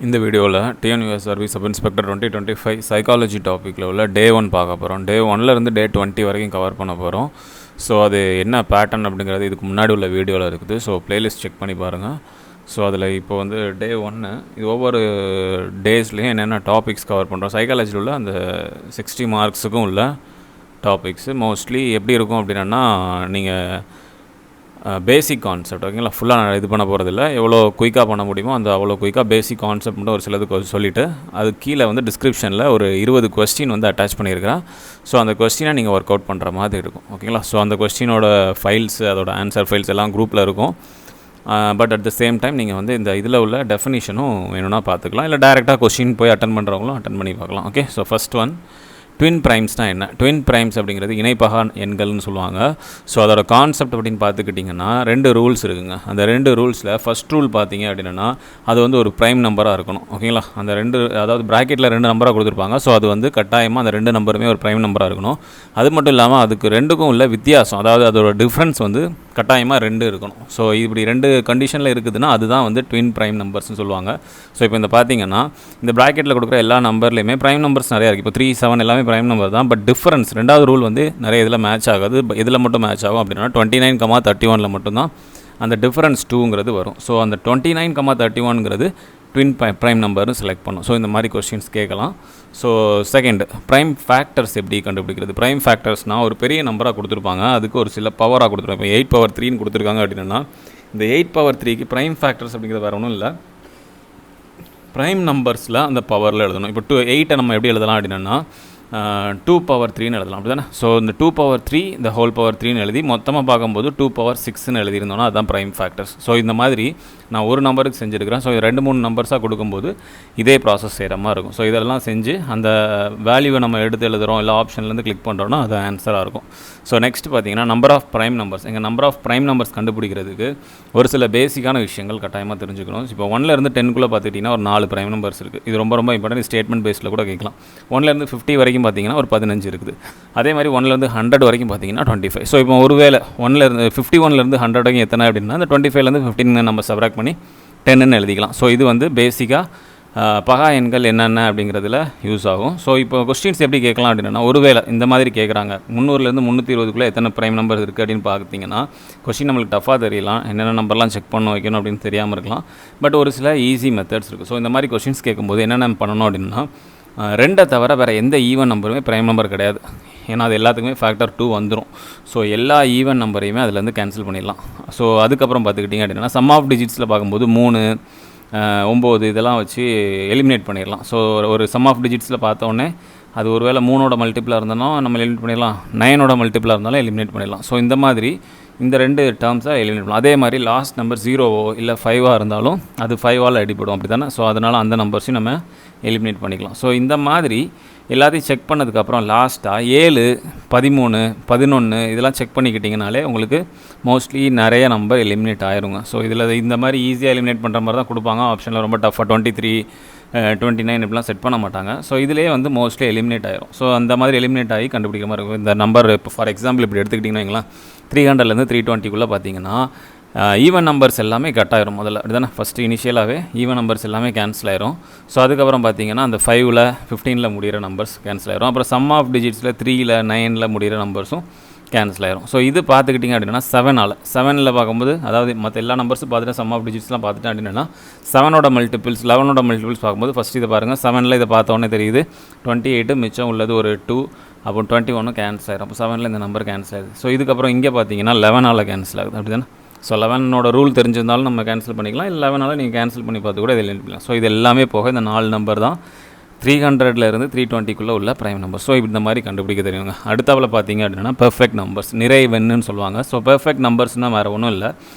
இந்த வீடியோவில் TNUS service sub inspector 2025 psychology டாப்பிக்கில் உள்ள டே 1 பார்க்க போகிறோம். டே 1லேருந்து டே 20 வரைக்கும் கவர் பண்ண போகிறோம். ஸோ அது என்ன பேட்டர்ன் அப்படிங்கிறது இதுக்கு முன்னாடி உள்ள வீடியோவில் இருக்குது. ஸோ ப்ளேலிஸ்ட் செக் பண்ணி பாருங்கள். ஸோ அதில் இப்போ வந்து டே 1 இது ஒவ்வொரு டேஸ்லேயும் என்னென்ன டாபிக்ஸ் கவர் பண்ணுறோம். சைக்காலஜியில் உள்ள அந்த 60 மார்க்ஸுக்கும் உள்ள டாபிக்ஸு மோஸ்ட்லி எப்படி இருக்கும் அப்படின்னா, நீங்கள் பேசிக் கான்செப்ட் ஓகேங்களா, ஃபுல்லாக நான் இது பண்ண போகிறதில்ல. எவ்வளோ குயிக்காக பண்ண முடியுமோ அந்த அவ்வளோ குயிக்காக பேசிக் கான்செப்ட் மட்டும் ஒரு சிலதுக்கு சொல்லிவிட்டு அது கீழே வந்து டிஸ்கிரிப்ஷனில் ஒரு 20 கொஸ்டின் வந்து அட்டாச் பண்ணியிருக்கிறேன். ஸோ அந்த கொஸ்டினை நீங்கள் ஒர்க் அவுட் பண்ணுற மாதிரி இருக்கும் ஓகேங்களா. ஸோ அந்த கொஸ்டினோட ஃபைல்ஸ், அதோட ஆன்சர் ஃபைல்ஸ் எல்லாம் குரூப்பில் இருக்கும். But at the same time நீங்கள் வந்து இந்த இதில் உள்ள டெஃபினிஷனும் வேணும்னா பார்த்துக்கலாம். இல்லை டேரெக்டாக கொஸ்டின் போய் அட்டன் பண்ணுறவங்களும் அட்டன் பண்ணி பார்க்கலாம். Okay, so first one, twin ப்ரைம்ஸ்னால் என்ன? ட்வின் ப்ரைம்ஸ் அப்படிங்கிறது இணைப்பகா எண்கள்னு சொல்லுவாங்க. ஸோ அதோட கான்செப்ட் அப்படின்னு பார்த்துக்கிட்டிங்கன்னா 2 ரூல்ஸ் இருக்குங்க. அந்த 2 ரூல்ஸில் ஃபஸ்ட் ரூல் பார்த்தீங்க அப்படின்னா அது வந்து ஒரு ப்ரைம் நம்பராக இருக்கணும் ஓகேங்களா. அந்த 2 அதாவது ப்ராக்கெட்டில் 2 நம்பராக கொடுத்துருப்பாங்க. ஸோ அது வந்து கட்டாயமாக அந்த 2 நம்பருமே ஒரு ப்ரைம் நம்பராக இருக்கணும். அது மட்டும் இல்லாமல் அதுக்கு 2க்கும் உள்ள வித்தியாசம், அதாவது அதோட டிஃப்ரென்ஸ் வந்து கட்டாயமாக 2 இருக்கணும். ஸோ இப்படி 2 கண்டிஷனில் இருக்குதுன்னா அதுதான் வந்து ட்வின் ப்ரைம் நம்பர்ஸ்னு சொல்லுவாங்க. ஸோ இப்போ இந்த பார்த்தீங்கன்னா இந்த ப்ராக்கெட்டில் கொடுக்குற எல்லா நம்பர்லேயுமே ப்ரைம் நம்பர்ஸ் நிறையா இருக்குது. இப்போ 3, 7 எல்லாமே ப்ரைம் நம்பர் தான். பட் டிஃபரன்ஸ், ரெண்டாவது ரூல் வந்து நிறைய இதில் மேட்ச் ஆகாது. இதில் மட்டும் மேட்ச் ஆகும் அப்படின்னா 29, 31 மட்டும்தான் அந்த டிஃபரன்ஸ் 2ங்கிறது வரும். ஸோ அந்த 29, 31ங்கிறது ட்வின் ப்ரைம் நம்பர்னு செலக்ட் பண்ணும். ஸோ இந்த மாதிரி கொஸ்டின்ஸ் கேட்கலாம். ஸோ செகண்ட், ப்ரைம் ஃபேக்டர்ஸ் எப்படி கண்டுபிடிக்கிறது? ப்ரைம் ஃபேக்டர்ஸ்னால் ஒரு பெரிய நம்பராக கொடுத்துருப்பாங்க, அதுக்கு ஒரு சில பவராக கொடுத்துருப்பாங்க. இப்போ 8/3ன்னு கொடுத்துருக்காங்க அப்படின்னா இந்த 8/3க்கு ப்ரைம் ஃபேக்டர்ஸ் அப்படிங்கிறது வேறு ஒன்றும் இல்லை, ப்ரைம் நம்பர்ஸில் அந்த பவரில் எழுதணும். இப்போ 8 நம்ம எப்படி எழுதலாம் அப்படின்னா 2/3ன்னு எழுதலாம் அப்படி தானே. ஸோ இந்த 2/3 இந்த ஹோல் பவர் 3ன்னு எழுதி மொத்தமாக பார்க்கும்போது 2/6ன்னு எழுதியிருந்தோன்னா அதுதான் ப்ரைம் ஃபேக்டர்ஸ். ஸோ இந்த மாதிரி நான் ஒரு நம்பருக்கு செஞ்சுருக்கிறேன். ஸோ 2-3 நம்பர்ஸாக கொடுக்கும்போது இதே ப்ராசஸ் செய்கிற மாதிரி இருக்கும். ஸோ இதெல்லாம் செஞ்சு அந்த வேல்யூவை நம்ம எடுத்து எழுதுகிறோம், இல்லை ஆப்ஷன்லேருந்து கிளிக் பண்ணுறோன்னா அது ஆன்சராக இருக்கும். ஸோ நெக்ஸ்ட் பார்த்தீங்கன்னா நம்பர் ஆஃப் ப்ரைம் நம்பர்ஸ். எங்கள் நம்பர் ஆஃப் ப்ரைம் நம்பர்ஸ் கண்டுபிடிக்கிறதுக்கு ஒரு சில பேசிக்கான விஷயங்கள் கட்டாயமாக தெரிஞ்சுக்கணும். இப்போ 1லேருந்து 10க்குள்ளே பார்த்துக்கிட்டிங்கன்னா ஒரு 4 ப்ரைம் நம்பர்ஸ் இருக்குது. இது ரொம்ப இம்பார்ட்டன்ட். ஸ்டேட்மெண்ட் பேஸில் கூட கேட்கலாம். 1லேருந்து 50 வரைக்கும் பார்த்தீங்கன்னா ஒரு 15 இருக்குது. அதே மாதிரி 1லேருந்து 100 வரைக்கும் பார்த்தீங்கன்னா 25. ஸோ இப்போ ஒருவேளை 51லேருந்து 100 வரைக்கும் எத்தனை அப்படின்னா அந்த 25லேருந்து 15 நம்ம சப்ராக்ட் பண்ணி 10ன்னு எழுதிக்கலாம். ஸோ இது வந்து பேசிக்காக பகா எண்கள் என்னென்ன அப்படிங்கிறதுல யூஸ் ஆகும். ஸோ இப்போ கொஸ்டின்ஸ் எப்படி கேட்கலாம் அப்படின்னா, ஒருவேளை இந்த மாதிரி கேட்குறாங்க 300லேருந்து 320க்குள்ளே எத்தனை ப்ரைம் நம்பர் இருக்குது அப்படின்னு பார்த்தீங்கன்னா கொஸ்டின் நம்மளுக்கு டஃபாக தெரியலாம், என்னென்ன நம்பர்லாம் செக் பண்ண வைக்கணும் அப்படின்னு தெரியாமல் இருக்கலாம். பட் ஒரு சில ஈஸி மெத்தட்ஸ் இருக்குது. ஸோ இந்த மாதிரி கொஸ்டின்ஸ் கேட்கும்போது என்னென்ன பண்ணணும் அப்படின்னா 2 தவிர வேறு எந்த ஈவன் நம்பருமே ப்ரைம் நம்பர் கிடையாது. ஏன்னா அது எல்லாத்துக்குமே ஃபேக்டர் 2 வந்துடும். ஸோ எல்லா ஈவன் நம்பரையுமே அதுலேருந்து கேன்சல் பண்ணிடலாம். ஸோ அதுக்கப்புறம் பார்த்துக்கிட்டிங்க அப்படின்னா சம் ஆஃப் டிஜிட்ஸில் பார்க்கும்போது 3, 9 இதெல்லாம் வச்சு எலிமினேட் பண்ணிடலாம். ஸோ ஒரு சம் ஆஃப் டிஜிட்ஸில் பார்த்தோன்னே அது ஒரு வேளை 3ஓட மல்டிப்பிளாக இருந்தாலும் நம்ம எலிமினேட் பண்ணிடலாம், 9ஓட மல்டிப்பிளாக இருந்தாலும் எலிமினேட் பண்ணிடலாம். ஸோ இந்த மாதிரி இந்த 2 டேர்ம்ஸாக எலிமினேட் பண்ணலாம். அதே மாதிரி லாஸ்ட் நம்பர் 0வோ இல்லை 5ஆக இருந்தாலும் அது 5ஆல் அடிப்படும் அப்படி தானே. ஸோ அதனால் அந்த நம்பர்ஸையும் நம்ம எலிமினேட் பண்ணிக்கலாம். ஸோ இந்த மாதிரி எல்லாத்தையும் செக் பண்ணதுக்கப்புறம் லாஸ்ட்டாக 7, 13, 11 இதெல்லாம் செக் பண்ணிக்கிட்டிங்கனாலே உங்களுக்கு மோஸ்ட்லி நிறைய நம்பர் எலிமினேட் ஆயிருங்க. ஸோ இதில் இந்த மாதிரி ஈஸியாக எலிமினேட் பண்ணுற மாதிரி தான் கொடுப்பாங்க. ஆப்ஷனில் ரொம்ப டஃப்பாக 23, 29 இப்படிலாம் செட் பண்ண மாட்டாங்க. ஸோ இதிலே வந்து மோஸ்ட்லி எலிமினேட் ஆயிரும். ஸோ அந்த மாதிரி எலிமினேட் ஆகி கண்டுபிடிக்கிற மாதிரி இருக்கும். இந்த நம்பர் இப்போ ஃபார் எக்ஸாம்பிள் இப்படி எடுத்துக்கிட்டிங்கன்னா 300லேருந்து 320க்குள்ளே பார்த்தீங்கன்னா ஈவன் நம்பர்ஸ் எல்லாமே கட் ஆயிரும் முதல்ல அப்படி தானே. ஃபஸ்ட்டு இனிஷியலாகவே ஈவன் நம்பர்ஸ் எல்லாமே கேன்சல் ஆயிரும். ஸோ அதுக்கப்புறம் பார்த்தீங்கன்னா அந்த 5ல் 15ல் முடிகிற நம்பர்ஸ் கேன்சல் ஆயிரும். அப்புறம் சம் ஆஃப் டிஜிட்ஸில் 3ல் 9ல் முடிகிற நம்பர்ஸும் கேன்சல் ஆயிரும். ஸோ இது பார்த்துக்கிட்டிங்க அப்படின்னா 7ல் பார்க்கும்போது, அதாவது மற்ற எல்லா நம்பர்ஸும் பார்த்துட்டு சம் ஆஃப் டிஜிட்ஸ்லாம் பார்த்துட்டேன் அப்படின்னா 7ஓட மல்டிபிள்ஸ் 11ஓட மல்டிபிள்ஸ் பார்க்கும்போது ஃபஸ்ட்டு இதை பாருங்கள். 7ல் இதை பார்த்தோன்னே தெரியுது 28, மிச்சம் உள்ளது ஒரு 2, அப்போ 21 கேன்சல் ஆயிரும். அப்போ 7ல் இந்த நம்பர் கேன்சல் ஆகுது. ஸோ இதுக்கப்புறம் இங்கே பார்த்தீங்கன்னா 11ஆல் கேன்சல் ஆகுது அப்படி தானே. ஸோ 11ஓட ரூல் தெரிஞ்சிருந்தாலும் நம்ம கேன்சல் பண்ணிக்கலாம், இல்லை 11ஆல் நீங்கள் கேன்சல் பண்ணி பார்த்து கூட இதில் எழுதிக்கலாம். ஸோ இது எல்லாமே போக இந்த 4 நம்பர் தான் 300லேருந்து 320க்குள்ளே உள்ள ப்ரைம் நம்பர். ஸோ இந்த மாதிரி கண்டுபிடிக்க தெரியுங்க. அடுத்தவளை பார்த்தீங்க அப்படின்னா பெர்ஃபெக்ட் நம்பர்ஸ், நிறைவெண்ணுன்னு சொல்லுவாங்க. ஸோ பெர்ஃபெக்ட் நம்பர்ஸ்னால் வேறு ஒன்றும் இல்லை,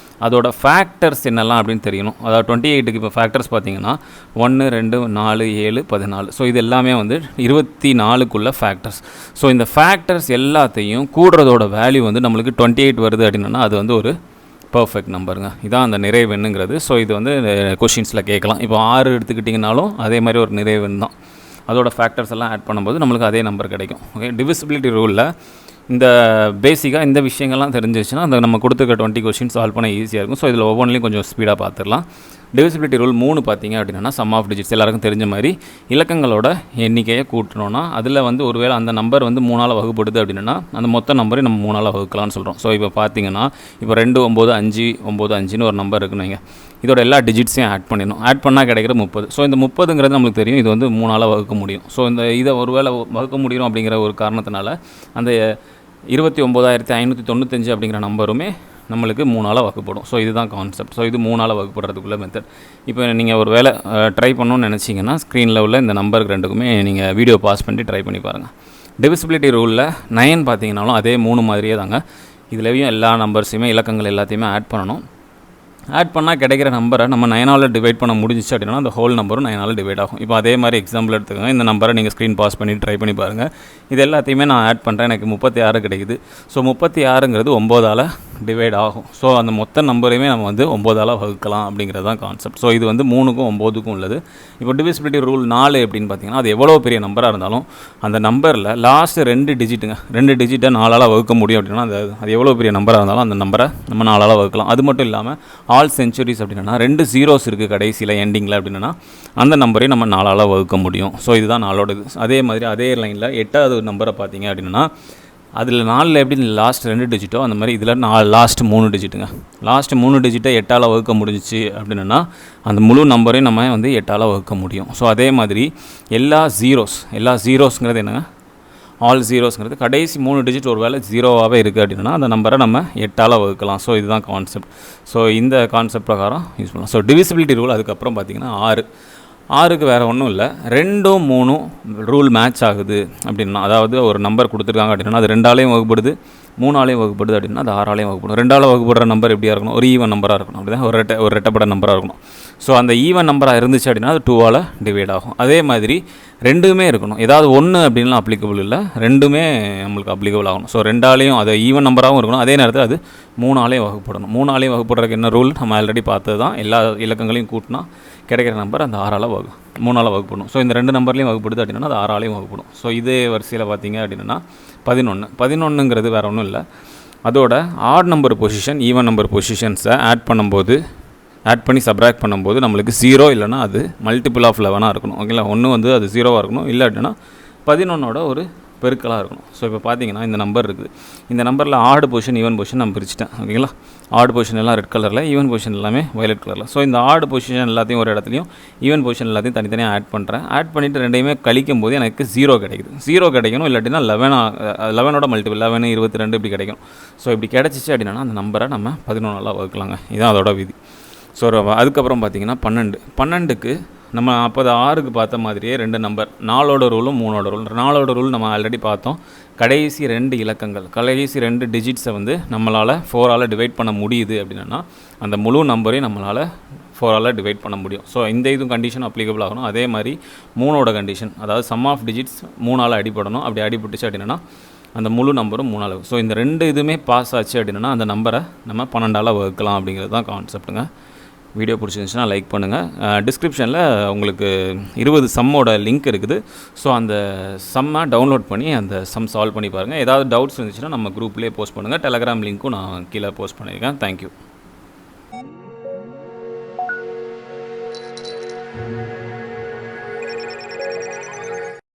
அதோட ஃபேக்டர்ஸ் என்னெல்லாம் அப்படின்னு தெரியணும். அதாவது 28க்கு இப்போ ஃபேக்டர்ஸ் பார்த்தீங்கன்னா 1, 2, 4, 7, 14. ஸோ இது எல்லாமே வந்து 24க்குள்ள ஃபேக்டர்ஸ். ஸோ இந்த ஃபேக்டர்ஸ் எல்லாத்தையும் கூடுறதோட வேல்யூ வந்து நம்மளுக்கு 28 வருது அப்படின்னா அது வந்து ஒரு பர்ஃபெக்ட் நம்பருங்க. இதான் அந்த நிறைவெண்ணுங்கிறது. ஸோ இது வந்து கொஷின்ஸில் கேட்கலாம். இப்போ 6 எடுத்துக்கிட்டிங்கனாலும் அதே மாதிரி ஒரு நிறைவெண் தான். அதோட ஃபேக்டர்ஸ் எல்லாம் ஆட் பண்ணும்போது நம்மளுக்கு அதே நம்பர் கிடைக்கும். ஓகே, டிவிசிபிலிட்டி ரூலில் இந்த பேசிக்காக இந்த விஷயங்கள்லாம் தெரிஞ்சிச்சுன்னா அந்த நம்ம கொடுத்துருக்க 20 கொஷின் சால்வ் பண்ண ஈஸியாக இருக்கும். ஸோ இதில் ஒவ்வொன்றிலையும் கொஞ்சம் ஸ்பீடாக பார்த்துடலாம். டிவிசிபிலிட்டி ரூல் 3 பார்த்தீங்க அப்படின்னா சம் ஆஃப் டிஜிட்ஸ் எல்லாருக்கும் தெரிஞ்ச மாதிரி இலக்கங்களோட எண்ணிக்கையை கூட்டணும்னா அதில் வந்து ஒருவேளை அந்த நம்பர் வந்து 3ஆல் வகுப்படுது அப்படின்னா அந்த மொத்த நம்பரை நம்ம 3ஆல் வகுக்கலாம்னு சொல்கிறோம். ஸோ இப்போ பார்த்தீங்கன்னா இப்போ 29595 ஒரு நம்பர் இருக்குன்னு வைங்க. இதோட எல்லா டிஜிட்ஸையும் ஆட் பண்ணிடணும். ஆட் பண்ணால் கிடைக்கிற 30. ஸோ இந்த 30ங்கிறது நம்மளுக்கு தெரியும், இது வந்து 3ஆல் வகுக்க முடியும். ஸோ இதை ஒருவேளை வகுக்க முடியும் அப்படிங்கிற ஒரு காரணத்தினால அந்த 29595 அப்படிங்கிற நம்பருமே நம்மளுக்கு 3ஆல் வகுப்படும். ஸோ இதுதான் கான்செப்ட். ஸோ இது 3ஆல் வகுப்படுறதுக்குள்ள மெத்தட். இப்போ நீங்கள் ஒரு வேலை ட்ரை பண்ணணும்னு நினச்சிங்கன்னா ஸ்க்ரீனில் உள்ள இந்த நம்பருக்கு ரெண்டுக்குமே நீங்கள் வீடியோ பாஸ் பண்ணி ட்ரை பண்ணி பாருங்கள். டிவிசிபிலிட்டி ரூலில் 9 பார்த்தீங்கன்னாலும் அதே 3 மாதிரியே தாங்க. இதுலேயும் எல்லா நம்பர்ஸையுமே இலக்கங்கள் எல்லாத்தையுமே ஆட் பண்ணணும். ஆட் பண்ணால் கிடைக்கிற நம்பரை நம்ம 9ஆல் டிவைட் பண்ண முடிஞ்சிச்சு அப்படின்னா அந்த ஹோல் நம்பரும் 9ஆல் டிவைட் ஆகும். இப்போ அதே மாதிரி எக்ஸாம்பிள் எடுத்துக்கோங்க. இந்த நம்பரை நீங்கள் ஸ்க்ரீன் பாஸ் பண்ணி ட்ரை பண்ணி பாருங்கள். இது எல்லாத்தையுமே நான் ஆட் பண்ணுறேன், எனக்கு 36 கிடைக்குது. ஸோ 36ங்கிறது 9ஆல் டிவைட் ஆகும். ஸோ அந்த மொத்த நம்பரையுமே நம்ம வந்து 9ஆல் வகுக்கலாம் அப்படிங்கிறது தான் கான்செப்ட். ஸோ இது வந்து 3க்கும் 9க்கும் உள்ளது. இப்போ டிவிசிபிலிட்டி ரூல் 4 எப்படின்னு பார்த்தீங்கன்னா அது எவ்வளோ பெரிய நம்பராக இருந்தாலும் அந்த நம்பரில் லாஸ்ட்டு 2 டிஜிட்டை 4ஆல் வகுக்க முடியும் அப்படின்னா அது எவ்வளோ பெரிய நம்பராக இருந்தாலும் அந்த நம்பரை நம்ம 4ஆல் வகுக்கலாம். அது மட்டும் இல்லாமல் ஆல் சென்ச்சுரிஸ் அப்படின்னா 2 zeros இருக்குது கடைசியில் எண்டிங்கில் அப்படின்னா அந்த நம்பரையும் நம்ம 4ஆல் வகுக்க முடியும். ஸோ இதுதான் 4ஓட இது. அதே மாதிரி அதே லைனில் 8வது நம்பரை பார்த்தீங்க அப்படின்னா அதில் 4 எப்படி லாஸ்ட் 2 டிஜிட்டோ அந்த மாதிரி இதில் லாஸ்ட் 3 டிஜிட்டுங்க. லாஸ்ட் 3 டிஜிட்டை 8ஆல் வகுக்க முடிஞ்சிச்சு அப்படின்னா அந்த முழு நம்பரையும் நம்ம வந்து 8ஆல் வகுக்க முடியும். ஸோ அதே மாதிரி எல்லா ஜீரோஸ்ங்கிறது என்னங்க, ஆல் ஜீரோஸ்ங்கிறது கடைசி 3 டிஜிட் ஒரு வேளை 0வாகவே இருக்குது அப்படின்னா அந்த நம்பரை நம்ம 8ஆல் வகுக்கலாம். ஸோ இதுதான் கான்செப்ட். ஸோ இந்த கான்செப்ட் பிரகாரம் யூஸ் பண்ணலாம். ஸோ டிவிசிபிலிட்டி ரூல் அதுக்கப்புறம் பார்த்திங்கன்னா 6க்கு வேறு ஒன்றும் இல்லை, 2ம் 3ம் ரூல் மேட்ச் ஆகுது அப்படின்னா, அதாவது ஒரு நம்பர் கொடுத்துருக்காங்க அப்படின்னா அது 2ஆலையும் வகுப்படுது, 3ஆலையும் வகுப்படுது அப்படின்னா அது 6ஆலையும் வகுப்படும். 2ஆல் வகுப்படுற நம்பர் எப்படியா இருக்கணும், ஒரு ஈவன் நம்பராக இருக்கணும். அப்படி தான் ஒரு ரெட்டப்பட நம்பராக இருக்கணும். ஸோ அந்த ஈவன் நம்பராக இருந்துச்சு அப்படின்னா அது 2ஆல் டிவைட் ஆகும். அதே மாதிரி 2மே இருக்கணும். ஏதாவது 1 அப்படின்லாம் அப்ளிகபிள் இல்லை, 2மே நம்மளுக்கு அப்ளிகபிள் ஆகணும். ஸோ 2ஆலையும் அது ஈவன் நம்பராகவும் இருக்கணும், அதே நேரத்தில் அது 3ஆலையும் வகுப்படணும். 3ஆலையும் வகுப்படுறதுக்கு என்ன ரூல் நம்ம ஆல்ரெடி பார்த்தது தான். எல்லா இலக்கங்களையும் கூட்டினா கிடைக்கிற நம்பர் அந்த 3ஆல் வகுப்படும். ஸோ இந்த 2 நம்பர்லேயும் வகுப்படுது அப்படின்னா அது 6ஆலையும் வகுப்படும். ஸோ இதே வரிசையில் பார்த்தீங்க அப்படின்னா 11ங்கிறது வேறு ஒன்றும் இல்லை, அதோட odd number position even number பொசிஷன்ஸை ஆட் பண்ணி சப்ராக்ட் பண்ணும்போது நம்மளுக்கு 0 இல்லைனா அது மல்டிபிள் ஆஃப் 11ஆக இருக்கணும். ஓகேங்களா, ஒன்று வந்து அது 0வாக இருக்கணும், இல்லை அப்படின்னா 11ஓட ஒரு பெருக்கலாக இருக்கணும். ஸோ இப்போ பார்த்தீங்கன்னா இந்த நம்பர் இருக்குது. இந்த நம்பரில் ஆட் பொசிஷன் ஈவன் பொசிஷன் நான் பிரிச்சுட்டேன். ஓகேங்களா, ஆட் பொசிஷன் எல்லாம் ரெட் கலரில், ஈவன் பொசிஷன் எல்லாமே வயலட் கலரில். ஸோ இந்த ஆட் பொசிஷன் எல்லாத்தையும் ஒரு இடத்துலையும் ஈவன் பொசிஷன் எல்லாத்தையும் தனித்தனியாக ஆட் பண்ணுறேன். ஆட் பண்ணிவிட்டு ரெண்டையுமே கழிக்கும் போது எனக்கு 0 கிடைக்குது. 0 கிடைக்கணும், இல்லாட்டினா 11ஓட மல்டிபிள் 11, 22 இப்படி கிடைக்கும். ஸோ இப்படி கிடச்சிச்சு அப்படின்னா அந்த நம்பரை நம்ம 11ஆல் வகுக்கலாங்க. இதுதான் அதோட விதி. ஸோ அதுக்கப்புறம் பார்த்தீங்கன்னா 12க்கு நம்ம அப்போ 6க்கு பார்த்த மாதிரியே 2 நம்பர், 4ஓட ரூலும் 3ஓட ரூல். 4ஓட ரூல் நம்ம ஆல்ரெடி பார்த்தோம். கடைசி 2 இலக்கங்கள், கடைசி 2 டிஜிட்ஸை வந்து நம்மளால் 4ஆல் டிவைட் பண்ண முடியுது அப்படின்னா அந்த முழு நம்பரையும் நம்மளால் 4ஆல் டிவைட் பண்ண முடியும். ஸோ இந்த இதுவும் கண்டிஷன் அப்ளிகபிள் ஆகணும். அதே மாதிரி 3ஓட கண்டிஷன், அதாவது சம் ஆஃப் டிஜிட்ஸ் 3ஆல் அடிப்படணும். அப்படி அடிபட்டுச்சு அப்படின்னா அந்த முழு நம்பரும் 3ஆல். ஸோ இந்த 2 இதுவுமே பாஸ் ஆச்சு அப்படின்னா அந்த நம்பரை நம்ம 12ஆல் வகுக்கலாம் அப்படிங்கிறது தான் கான்செப்ட்டுங்க. வீடியோ பிடிச்சிருந்துச்சுன்னா லைக் பண்ணுங்கள். டிஸ்கிரிப்ஷனில் உங்களுக்கு 20 சம்மோட லிங்க் இருக்குது. ஸோ அந்த சம்மை டவுன்லோட் பண்ணி அந்த சம் சால்வ் பண்ணி பாருங்கள். ஏதாவது டவுட்ஸ் இருந்துச்சுன்னா நம்ம குரூப்லேயே போஸ்ட் பண்ணுங்கள். டெலகிராம் லிங்க்கும் நான் கீழே போஸ்ட் பண்ணியிருக்கேன். தேங்க்யூ.